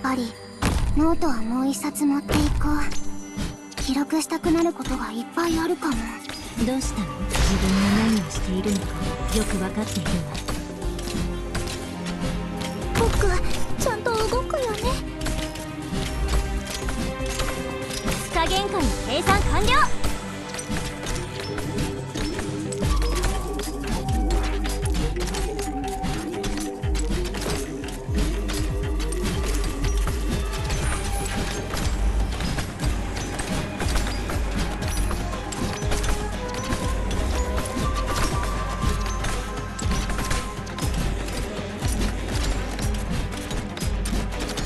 ぱりノートはもう一冊持っていこう。記録したくなることがいっぱいあるかも。どうしたの？自分が何をしているのかよく分かっているわ。僕ちゃんと動くよね。負荷原価の計算完了。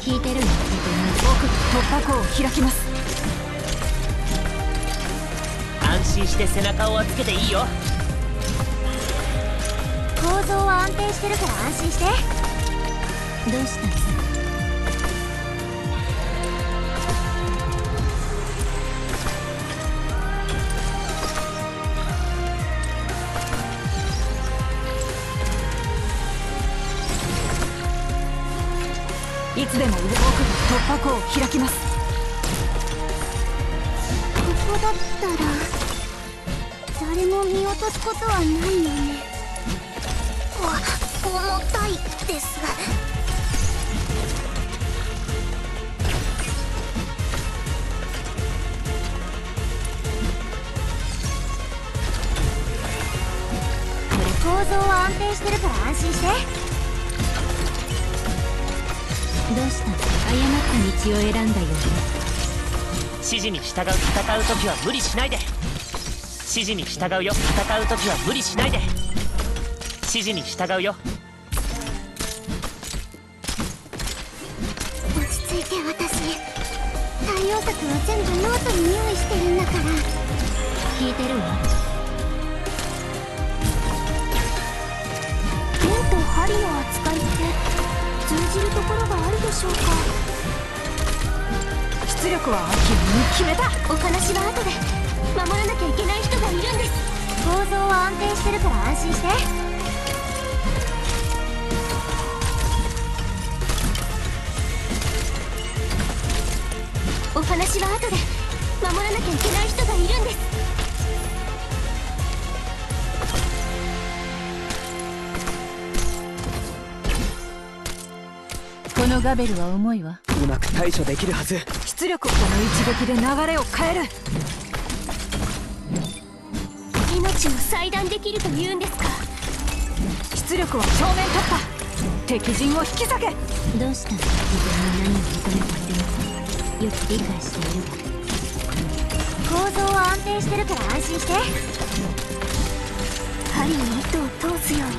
聞いてるの？僕突破口を開きます。安心して背中を預けていいよ。構造は安定してるから安心して。どうしたの？いつでも僕が突破口を開きます。ここだったら誰も見落とすことはないよね。重たいです。構造は安定してるから安心して。どうしたの？誤った道を選んだようね。指示に従う。戦う時は無理しないで。指示に従うよ。戦う時は無理しないで。指示に従うよ。落ち着いて。私対応策は全部ノートに用意してるんだから。聞いてるわ。剣と針の扱いって通じるところがあるでしょうか。出力は秋に決めた。お話は後で。守らなきゃいけない人がいるんです。構造は安定してるから安心して。お話は後で。守らなきゃいけない人がいるんです。このガベルは重いわ。うまく対処できるはず。出力をこの一撃で流れを変える。命を裁断できるというんですか。出力は正面突破。敵陣を引き裂け。どうしたの？自分が何を求めているのかよく理解しているわ。構造は安定してるから安心して。針に糸を通すように。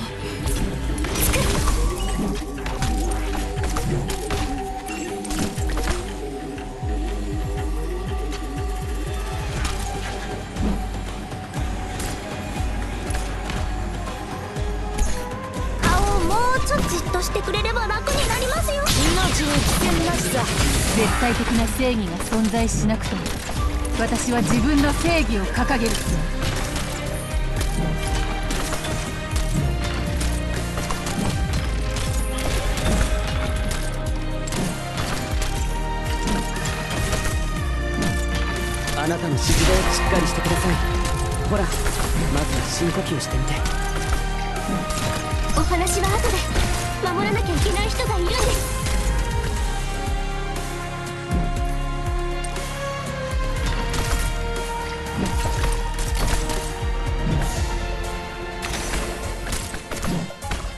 じっとしてくれれば楽になりますよ。命に危険なしさ。絶対的な正義が存在しなくとも私は自分の正義を掲げる。あなたの指示でしっかりしてください。ほら、まずは深呼吸してみて。お話は後で。守らなきゃいけない人がいるんです。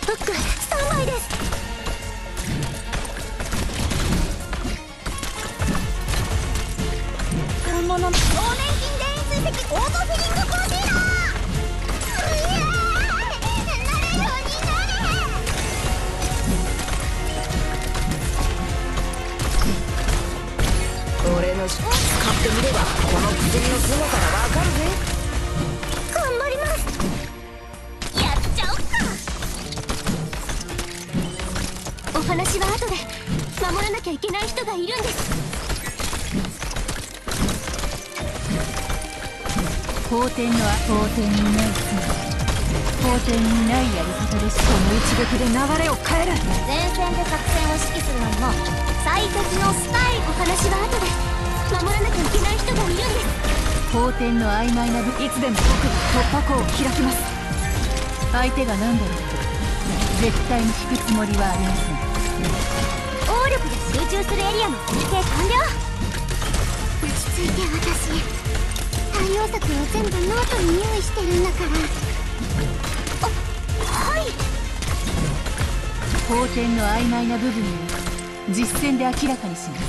フックスタンバイです。本物の少年筋電位追跡オートフィリングコンテナー。俺の使ってみればこの薬のすごさがわかるぜ。頑張ります。やっちゃおっか。お話は後で。守らなきゃいけない人がいるんです。法典の法典にない法典にないやり方でしこの一撃で流れを変える。前線で作戦を指揮するのにも最適のスタイル。お話は後で。守らなきゃいけない人がいるんです。法典の曖昧な部いつでも僕が突破口を開きます。相手が何だろうと絶対に引くつもりはありません。応力が集中するエリアの推定完了。落ち着いて。私対応策を全部ノートに用意してるんだから。はい。法典の曖昧な部分を実戦で明らかにします。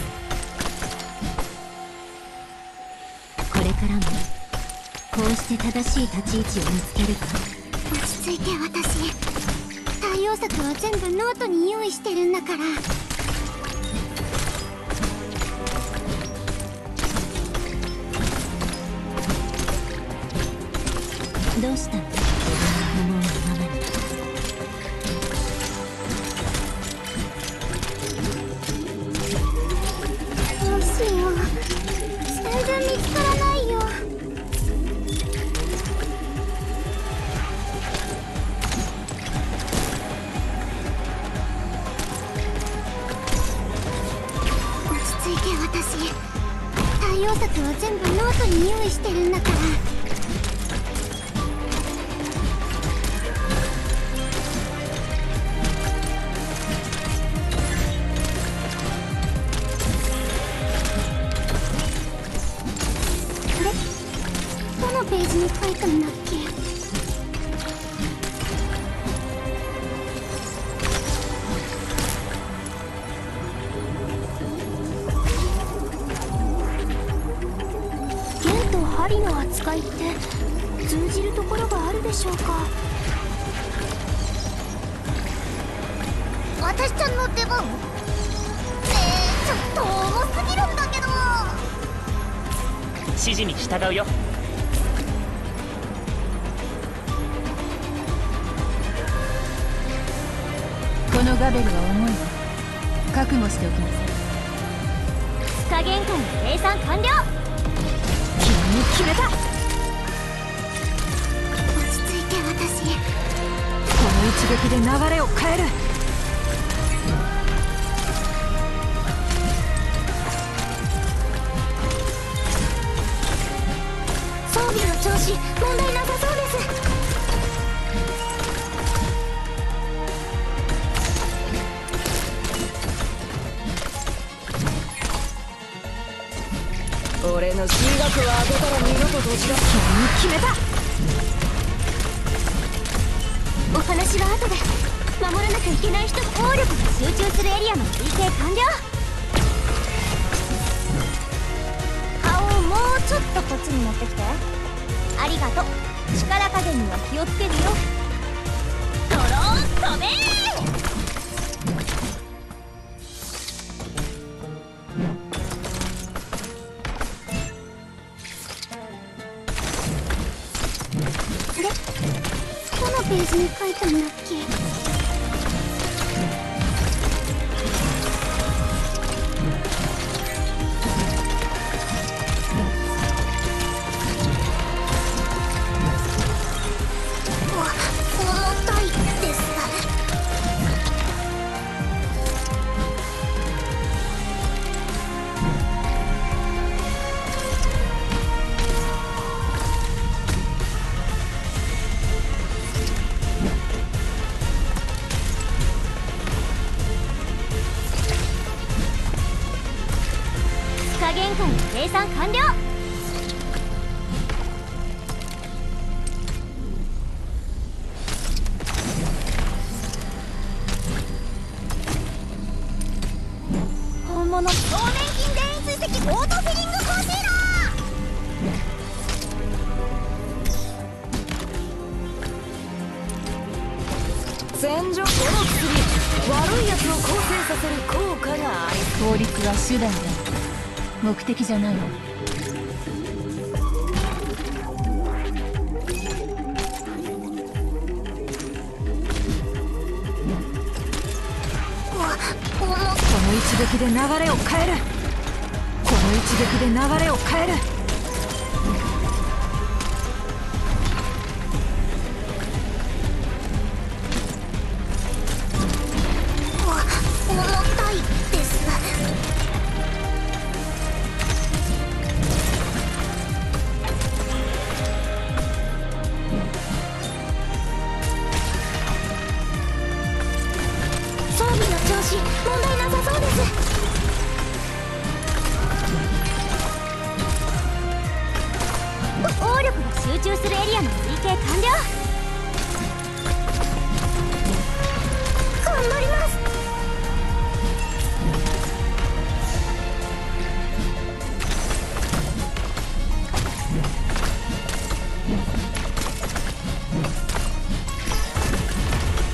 これからもこうして正しい立ち位置を見つけるか。落ち着いて。私対応策を全部ノートに用意してるんだから。どうしたの？自分の思うままに。どうしよう。全然見つからないよ。落ち着いて。私対応策を全部ノートに用意してるんだから。どのページに書いたんだっけ。剣と針の扱いって通じるところがあるでしょうか。私ちゃんの出番。ちょっと重すぎるんだけど。指示に従うよ。このガベルは重いわ。覚悟しておきなさい。加減界の計算完了。君に決めた。落ち着いて。私この一撃で流れを変える。装備の調子問題なさそうです。俺の進学は当てたら二度と閉じら君に決めた。お話は後で。守らなきゃいけない人。応力が集中するエリアの推定完了。顔をもうちょっとこっちに持ってきて。ありがとう。力加減には気をつけるよ。ドローン飛べー。どのページに書いたんだっけ。重たいです。加減界の計算完了。本物。表面筋電位追跡オートフィリングコンシーラ戦場。この薬悪いやつを構成させる効果があり。法律は手段で目的じゃないの。この一撃で流れを変える。この一撃で流れを変える。重たいです。計完了。頑張ります。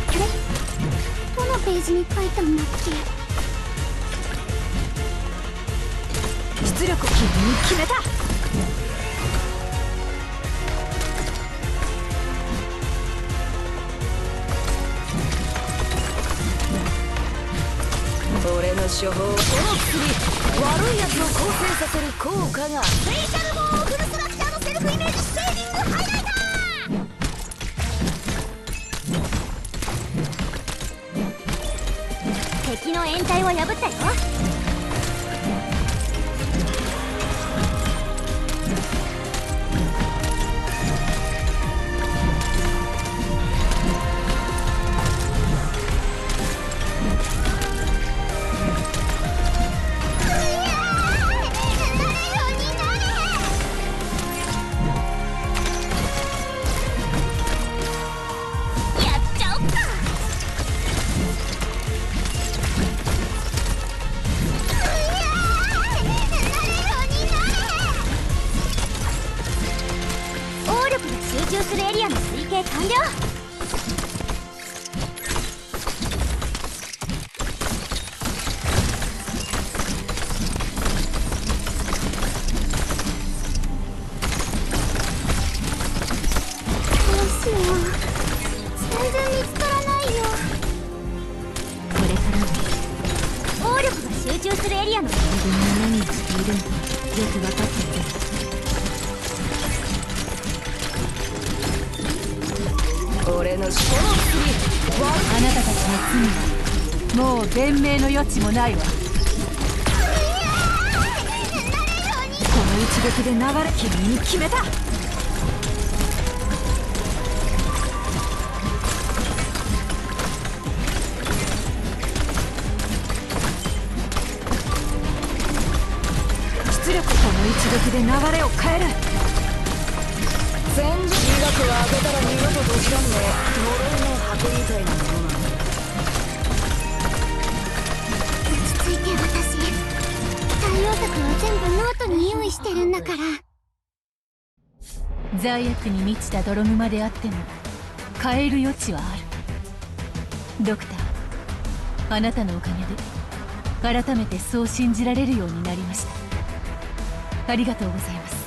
あれ、どのページに書いたんだっけ。出力を決めた。俺の処方、この薬、悪いやつを構成させる効果が。スペシャルボーフルストラクチャーのセルフイメージシェーディングハイライター。敵の掩体を破ったよ。集中するエリアの推計完了。どうしよう、全然見つからないよ。これからも応力が集中するエリアの自分が何をしているのかよく分かっている。俺のこの薬、あなたたちの罪はもう弁明の余地もないわ。この一撃で流れ君に決めた。出力、この一撃で流れを変える。戦術医学は開けたら二度と閉じらんねえ呪いの箱みたいなものなの。落ち着いて。私対応策は全部ノートに用意してるんだから。罪悪に満ちた泥沼であっても変える余地はある。ドクター、あなたのおかげで改めてそう信じられるようになりました。ありがとうございます。